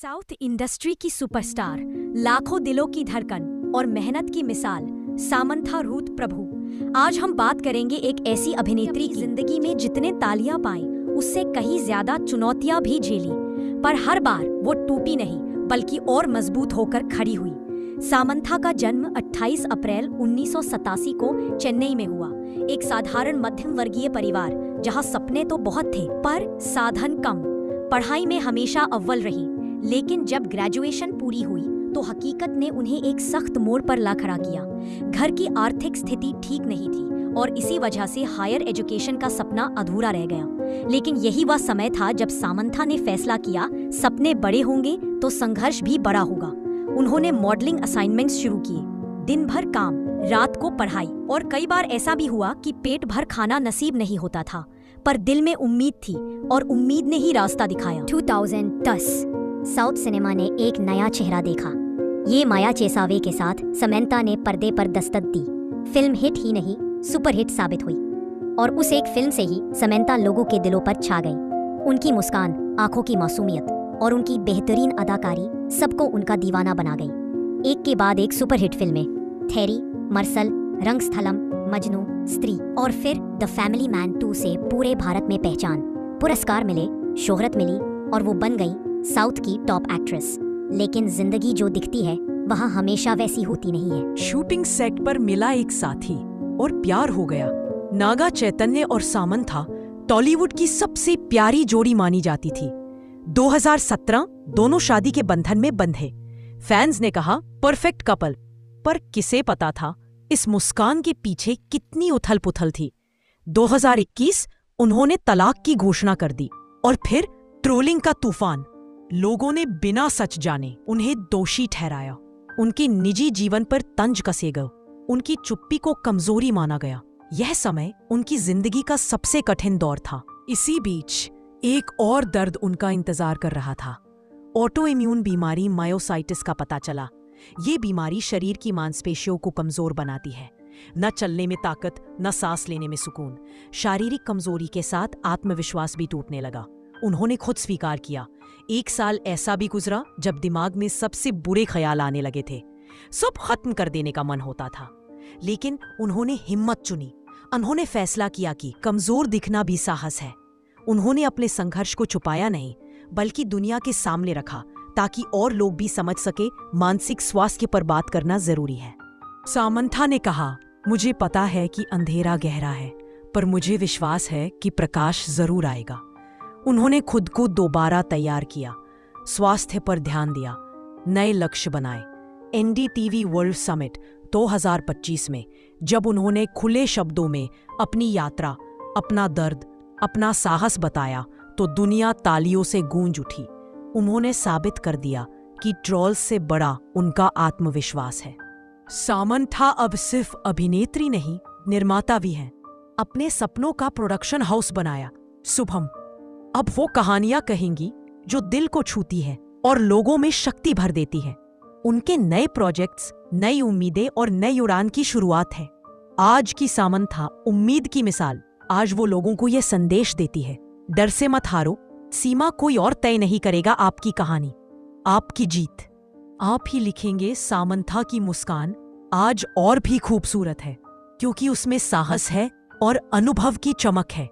South industry की superstar, लाखों दिलों की धड़कन और मेहनत की मिसाल सामंथा रूथ प्रभु। आज हम बात करेंगे एक ऐसी अभिनेत्री की जिंदगी में जितने तालियां पाई उससे कहीं ज्यादा चुनौतियां भी झेली, पर हर बार वो टूटी नहीं बल्कि और मजबूत होकर खड़ी हुई। सामंथा का जन्म 28 अप्रैल 1987 को चेन्नई में हुआ। एक साधारण मध्यम वर्गीय परिवार जहां सपने तो बहुत थे पर साधन कम। पढ़ाई में हमेशा अव्वल रही, लेकिन जब ग्रेजुएशन पूरी हुई तो हकीकत ने उन्हें एक सख्त मोड़ पर ला खड़ा किया। घर की आर्थिक स्थिति ठीक नहीं थी और इसी वजह से हायर एजुकेशन का सपना अधूरा रह गया। लेकिन यही वह समय था जब सामंथा ने फैसला किया, सपने बड़े होंगे तो संघर्ष भी बड़ा होगा। उन्होंने मॉडलिंग असाइनमेंट्स शुरू किए, दिन भर काम, रात को पढ़ाई, और कई बार ऐसा भी हुआ कि पेट भर खाना नसीब नहीं होता था, पर दिल में उम्मीद थी और उम्मीद ने ही रास्ता दिखाया। 2010 साउथ सिनेमा ने एक नया चेहरा देखा। ये माया चेसावे के साथ समंथा ने पर्दे पर दस्तक दी। फिल्म हिट ही नहीं, सुपर हिट साबित हुई, और उस एक फिल्म से ही समंथा लोगों के दिलों पर छा गई। उनकी मुस्कान, आंखों की मासूमियत और उनकी बेहतरीन अदाकारी सबको उनका दीवाना बना गई। एक के बाद एक सुपर हिट फिल्में, थेरी, मर्सल, रंगस्थलम, मजनू, स्त्री और फिर द फैमिली मैन 2 से पूरे भारत में पहचान, पुरस्कार मिले, शोहरत मिली और वो बन गई साउथ की टॉप एक्ट्रेस। लेकिन जिंदगी जो दिखती है वहाँ हमेशा वैसी होती नहीं है। शूटिंग सेट पर मिला एक साथी और प्यार हो गया। नागा चैतन्य और सामंथा टॉलीवुड की सबसे प्यारी जोड़ी मानी जाती थी। 2017 दोनों शादी के बंधन में बंधे। फैंस ने कहा परफेक्ट कपल, पर किसे पता था इस मुस्कान के पीछे कितनी उथल पुथल थी। 2021 उन्होंने तलाक की घोषणा कर दी और फिर ट्रोलिंग का तूफान। लोगों ने बिना सच जाने उन्हें दोषी ठहराया। उनके निजी जीवन पर तंज कसे गए। उनकी चुप्पी को कमजोरी माना गया। यह समय उनकी जिंदगी का सबसे कठिन दौर था। इसी बीच एक और दर्द उनका इंतजार कर रहा था। ऑटो इम्यून बीमारी मायोसाइटिस का पता चला। ये बीमारी शरीर की मांसपेशियों को कमजोर बनाती है। न चलने में ताकत, न सांस लेने में सुकून। शारीरिक कमजोरी के साथ आत्मविश्वास भी टूटने लगा। उन्होंने खुद स्वीकार किया, 1 साल ऐसा भी गुजरा जब दिमाग में सबसे बुरे ख्याल आने लगे थे। सब खत्म कर देने का मन होता था। लेकिन उन्होंने हिम्मत चुनी। उन्होंने फैसला किया कि कमजोर दिखना भी साहस है। उन्होंने अपने संघर्ष को छुपाया नहीं, बल्कि दुनिया के सामने रखा, ताकि और लोग भी समझ सके मानसिक स्वास्थ्य पर बात करना जरूरी है। सामंथा ने कहा, मुझे पता है कि अंधेरा गहरा है, पर मुझे विश्वास है कि प्रकाश जरूर आएगा। उन्होंने खुद को दोबारा तैयार किया, स्वास्थ्य पर ध्यान दिया, नए लक्ष्य बनाए। एनडीटीवी वर्ल्ड समिट 2025 में जब उन्होंने खुले शब्दों में अपनी यात्रा, अपना दर्द, अपना साहस बताया तो दुनिया तालियों से गूंज उठी। उन्होंने साबित कर दिया कि ट्रोल्स से बड़ा उनका आत्मविश्वास है। सामंथा अब सिर्फ अभिनेत्री नहीं, निर्माता भी हैं। अपने सपनों का प्रोडक्शन हाउस बनाया, शुभम। अब वो कहानियां कहेंगी जो दिल को छूती है और लोगों में शक्ति भर देती है। उनके नए प्रोजेक्ट्स, नई उम्मीदें और नई उड़ान की शुरुआत है। आज की सामंथा उम्मीद की मिसाल। आज वो लोगों को यह संदेश देती है, डर से मत हारो, सीमा कोई और तय नहीं करेगा आपकी कहानी, आपकी जीत। आप ही लिखेंगे सामंथा की मुस्कान आज और भी खूबसूरत है, क्योंकि उसमें साहस है और अनुभव की चमक है।